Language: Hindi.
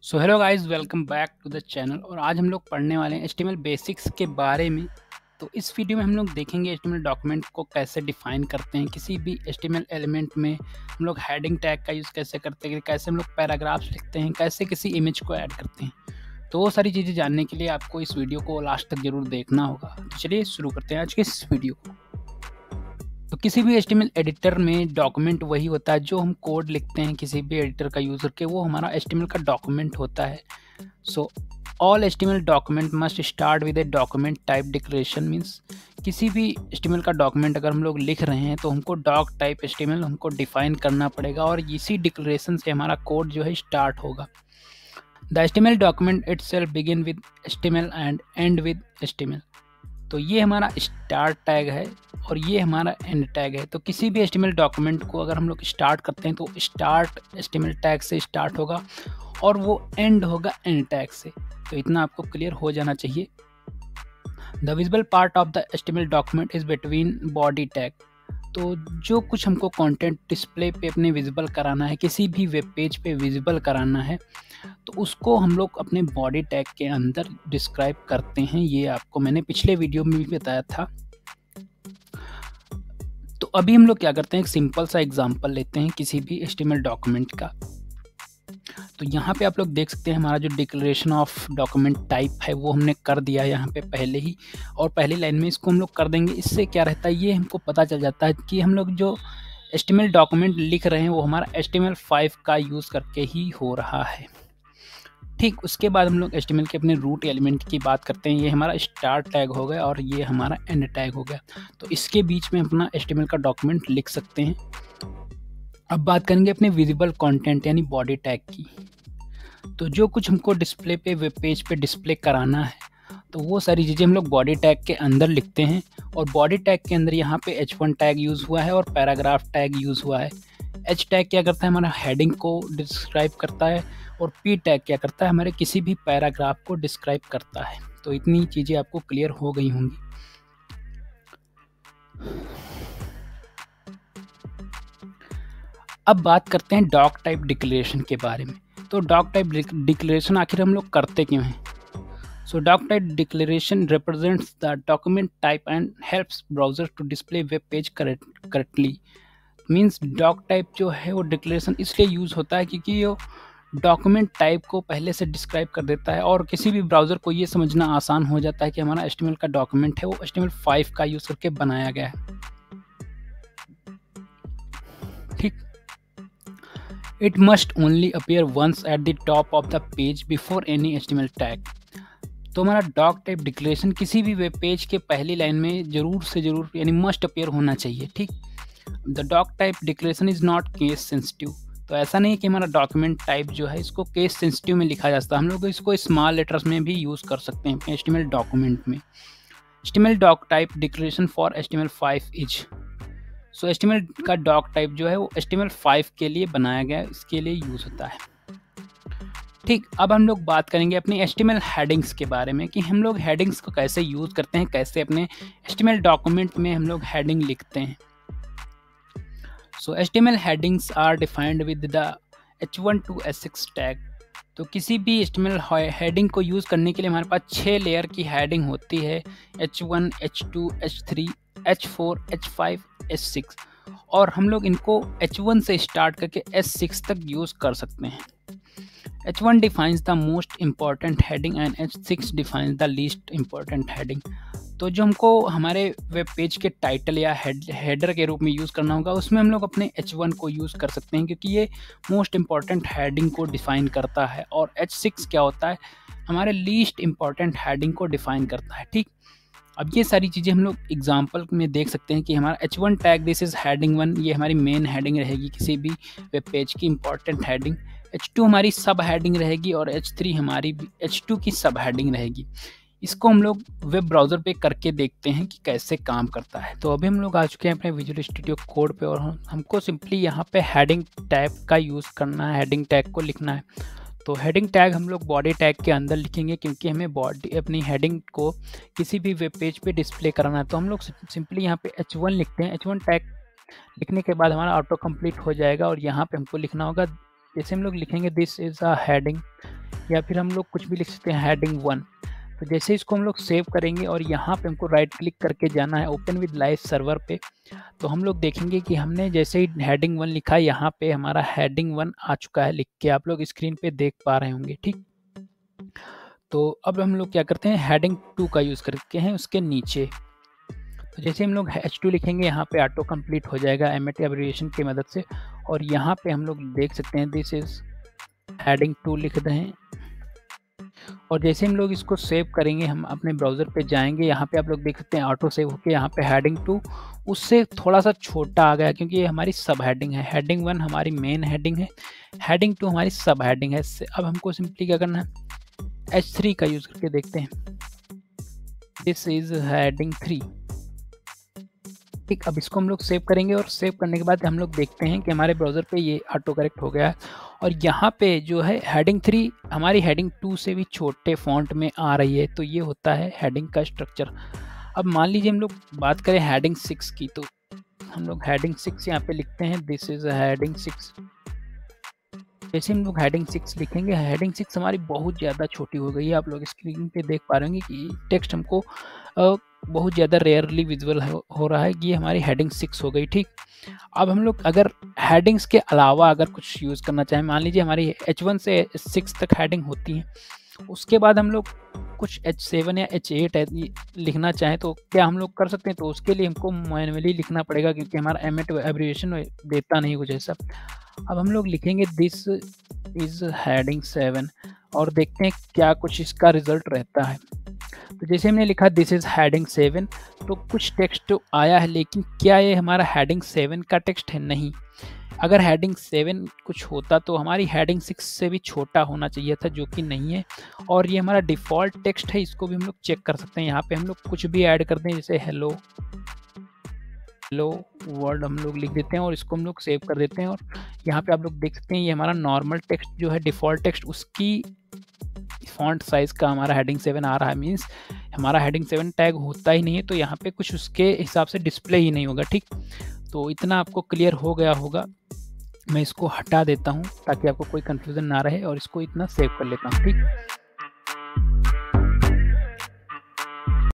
So hello guys, welcome back to the channel. और आज हम लोग पढ़ने वाले हैं HTML बेसिक्स के बारे में। तो इस वीडियो में हम लोग देखेंगे HTML डॉक्यूमेंट को कैसे डिफाइन करते हैं। किसी भी HTML एलिमेंट में हम लोग हेडिंग टैग का यूज़ कैसे करते हैं, कैसे हम लोग पैराग्राफ्स लिखते हैं, कैसे किसी इमेज को ऐड करते हैं। तो वो सारी चीज़ें जानने के लिए आपको इस वीडियो को लास्ट तक ज़रूर देखना होगा। तो चलिए शुरू करते हैं आज के इस वीडियो को। तो किसी भी HTML एडिटर में डॉक्यूमेंट वही होता है जो हम कोड लिखते हैं किसी भी एडिटर का यूज़ करके, वो हमारा HTML का डॉक्यूमेंट होता है। So all HTML document must start with a document type declaration. Means किसी भी HTML का डॉक्यूमेंट अगर हम लोग लिख रहे हैं तो हमको डॉक टाइप HTML हमको डिफाइन करना पड़ेगा और इसी डिक्लेरेशन से हमारा कोड जो है स्टार्ट होगा। The HTML document itself begin with HTML and and with HTML। तो ये हमारा स्टार्ट टैग है और ये हमारा एंड टैग है। तो किसी भी HTML डॉक्यूमेंट को अगर हम लोग स्टार्ट करते हैं तो स्टार्ट HTML टैग से स्टार्ट होगा और वो एंड होगा एंड टैग से। तो इतना आपको क्लियर हो जाना चाहिए। The visible part of the HTML document is between body tag. तो जो कुछ हमको कंटेंट डिस्प्ले पे अपने विजिबल कराना है, किसी भी वेब पेज पे विजिबल कराना है, तो उसको हम लोग अपने बॉडी टैग के अंदर डिस्क्राइब करते हैं। ये आपको मैंने पिछले वीडियो में भी बताया था। तो अभी हम लोग क्या करते हैं, एक सिंपल सा एग्जांपल लेते हैं किसी भी HTML डॉक्यूमेंट का। तो यहाँ पे आप लोग देख सकते हैं हमारा जो डिक्लेरेशन ऑफ डॉक्यूमेंट टाइप है वो हमने कर दिया यहाँ पे पहले ही, और पहली लाइन में इसको हम लोग कर देंगे। इससे क्या रहता है, ये हमको पता चल जाता है कि हम लोग जो HTML डॉक्यूमेंट लिख रहे हैं वो हमारा HTML5 का यूज़ करके ही हो रहा है। ठीक, उसके बाद हम लोग HTML के अपने रूट एलिमेंट की बात करते हैं। ये हमारा स्टार्ट टैग हो गया और ये हमारा एंड टैग हो गया। तो इसके बीच में अपना HTML का डॉक्यूमेंट लिख सकते हैं। अब बात करेंगे अपने विजिबल कंटेंट यानी बॉडी टैग की। तो जो कुछ हमको डिस्प्ले पे वेब पेज पे डिस्प्ले कराना है तो वो सारी चीज़ें हम लोग बॉडी टैग के अंदर लिखते हैं। और बॉडी टैग के अंदर यहाँ पे H1 टैग यूज़ हुआ है और पैराग्राफ टैग यूज़ हुआ है। H टैग क्या करता है, हमारा हेडिंग को डिस्क्राइब करता है, और P टैग क्या करता है, हमारे किसी भी पैराग्राफ को डिस्क्राइब करता है। तो इतनी चीज़ें आपको क्लियर हो गई होंगी। अब बात करते हैं डॉक टाइप डिक्लेरेशन के बारे में। तो डॉक टाइप डिक्लेरेशन आखिर हम लोग करते क्यों हैं? So doc type declaration represents the document type and helps browser to display web page correctly. Means doc type जो है वो डिक्लेरेशन इसलिए यूज़ होता है क्योंकि वो डॉक्यूमेंट टाइप को पहले से डिस्क्राइब कर देता है और किसी भी ब्राउज़र को ये समझना आसान हो जाता है कि हमारा HTML का डॉक्यूमेंट है वो HTML5 का यूज़ करके बनाया गया है। ठीक, it must only appear once at the top of the page before any HTML tag. तो हमारा डॉक टाइप डिक्लेरेशन किसी भी वेब पेज के पहली लाइन में ज़रूर से ज़रूर यानी मस्ट अपीयर होना चाहिए। ठीक, the doc type declaration is not case sensitive. तो ऐसा नहीं कि हमारा डॉक्यूमेंट टाइप जो है इसको केस सेंसिटिव में लिखा जाता है। हम लोग इसको स्मॉल लेटर्स में भी यूज़ कर सकते हैं अपने HTML डॉक्यूमेंट में। HTML doc type declaration for HTML5 is. So HTML का डॉक टाइप जो है वो HTML5 के लिए बनाया गया है, इसके लिए यूज़ होता है। ठीक, अब हम लोग बात करेंगे अपनी HTML हेडिंग्स के बारे में कि हम लोग हेडिंग्स को कैसे यूज़ करते हैं, कैसे अपने HTML डॉक्यूमेंट में हम लोग हेडिंग लिखते हैं। So HTML headings are defined with the H1 to H6 tag. तो किसी भी HTML हेडिंग को यूज़ करने के लिए हमारे पास 6 लेयर की हेडिंग होती है, H1, H2, H3, H4, H5, H6। और हम लोग इनको H1 से स्टार्ट करके H6 तक यूज़ कर सकते हैं। H1 defines the most important heading and H6 defines the least important heading। तो जो हमको हमारे वेब पेज के टाइटल या हेडर के रूप में यूज़ करना होगा उसमें हम लोग अपने H1 को यूज़ कर सकते हैं क्योंकि ये मोस्ट इम्पॉर्टेंट हेडिंग को डिफ़ाइन करता है, और H6 क्या होता है, हमारे लीस्ट इम्पॉर्टेंट हेडिंग को डिफ़ाइन करता है। ठीक, अब ये सारी चीज़ें हम लोग एग्जांपल में देख सकते हैं कि हमारा H1 tag this is heading 1, ये हमारी मेन हेडिंग रहेगी किसी भी वेब पेज की इम्पॉर्टेंट हेडिंग। H2 हमारी सब हेडिंग रहेगी और H3 हमारी H2 की सब हेडिंग रहेगी। इसको हम लोग वेब ब्राउज़र पे करके देखते हैं कि कैसे काम करता है। तो अभी हम लोग आ चुके हैं अपने विजुअल स्टूडियो कोड पे और हमको सिंपली यहाँ पे हेडिंग टैग का यूज़ करना है, हेडिंग टैग को लिखना है। तो हेडिंग टैग हम लोग बॉडी टैग के अंदर लिखेंगे क्योंकि हमें बॉडी अपनी हेडिंग को किसी भी वेब पेज पे डिस्प्ले कराना है। तो हम लोग सिंपली यहाँ पे H1 लिखते हैं। H1 टैग लिखने के बाद हमारा ऑटो कंप्लीट हो जाएगा और यहाँ पे हमको लिखना होगा, जैसे हम लोग लिखेंगे दिस इज़ अ हेडिंग, या फिर हम लोग कुछ भी लिख सकते हैं हेडिंग 1। तो जैसे इसको हम लोग सेव करेंगे और यहाँ पे हमको राइट क्लिक करके जाना है ओपन विद लाइव सर्वर पे, तो हम लोग देखेंगे कि हमने जैसे ही हेडिंग 1 लिखा, यहाँ पे हमारा हेडिंग 1 आ चुका है लिख के, आप लोग स्क्रीन पे देख पा रहे होंगे। ठीक, तो अब हम लोग क्या करते हैं, हेडिंग 2 का यूज़ करके हैं उसके नीचे। तो जैसे हम लोग H2 लिखेंगे, यहाँ पे ऑटो कंप्लीट हो जाएगा एमएट एब्रिविएशन की मदद से, और यहाँ पे हम लोग देख सकते हैं दिस इज हेडिंग 2 लिख रहे हैं। और जैसे हम लोग इसको सेव करेंगे, हम अपने ब्राउज़र पे जाएंगे, यहाँ पे आप लोग देख सकते हैं ऑटो सेव होके यहाँ पे हेडिंग 2 उससे थोड़ा सा छोटा आ गया, क्योंकि ये हमारी सब हेडिंग है। हेडिंग 1 हमारी मेन हेडिंग है, हेडिंग 2 हमारी सब हेडिंग है। अब हमको सिंपली क्या करना है, H3 का यूज़ करके देखते हैं। This is heading 3। ठीक, अब इसको हम लोग सेव करेंगे और सेव करने के बाद हम लोग देखते हैं कि हमारे ब्राउज़र पे ये ऑटो करेक्ट हो गया है, और यहाँ पे जो है हेडिंग 3 हमारी हेडिंग 2 से भी छोटे फॉन्ट में आ रही है। तो ये होता है हेडिंग का स्ट्रक्चर। अब मान लीजिए हम लोग बात करें हेडिंग 6 की, तो हम लोग हेडिंग 6 यहाँ पे लिखते हैं, दिस इज हेडिंग 6। जैसे हम लोग हेडिंग 6 लिखेंगे, हेडिंग 6 हमारी बहुत ज़्यादा छोटी हो गई है। आप लोग स्क्रीन पे देख पा रहे होंगे कि टेक्स्ट हमको बहुत ज़्यादा रेयरली विजुअल हो रहा है कि ये हमारी हेडिंग 6 हो गई। ठीक, अब हम लोग अगर हेडिंग्स के अलावा अगर कुछ यूज़ करना चाहें, मान लीजिए हमारी H1 से 6 तक हेडिंग होती है, उसके बाद हम लोग कुछ H7 या H8 लिखना चाहें तो क्या हम लोग कर सकते हैं? तो उसके लिए हमको मैनुअली लिखना पड़ेगा, क्योंकि हमारा एमएट एब्रिविएशन देता नहीं कुछ ऐसा। अब हम लोग लिखेंगे दिस इज हेडिंग 7 और देखते हैं क्या कुछ इसका रिजल्ट रहता है। तो जैसे हमने लिखा दिस इज हेडिंग 7, तो कुछ टेक्स्ट तो आया है, लेकिन क्या ये हमारा हेडिंग 7 का टेक्स्ट है? नहीं। अगर हेडिंग 7 कुछ होता तो हमारी हेडिंग 6 से भी छोटा होना चाहिए था, जो कि नहीं है। और ये हमारा डिफ़ॉल्ट टेक्स्ट है, इसको भी हम लोग चेक कर सकते हैं। यहाँ पे हम लोग कुछ भी ऐड कर दें, जैसे हेलो वर्ड हम लोग लिख देते हैं और इसको हम लोग सेव कर देते हैं। और यहाँ पे आप लोग देख सकते हैं ये हमारा नॉर्मल टेक्स्ट जो है, डिफ़ॉल्ट टेक्स्ट, उसकी फॉन्ट साइज़ का हमारा हेडिंग 7 आ रहा है। मीन्स हमारा हेडिंग 7 टैग होता ही नहीं है, तो यहाँ पे कुछ उसके हिसाब से डिस्प्ले ही नहीं होगा। ठीक, तो इतना आपको क्लियर हो गया होगा। मैं इसको हटा देता हूँ ताकि आपको कोई कन्फ्यूज़न ना रहे, और इसको इतना सेव कर लेता हूँ। ठीक।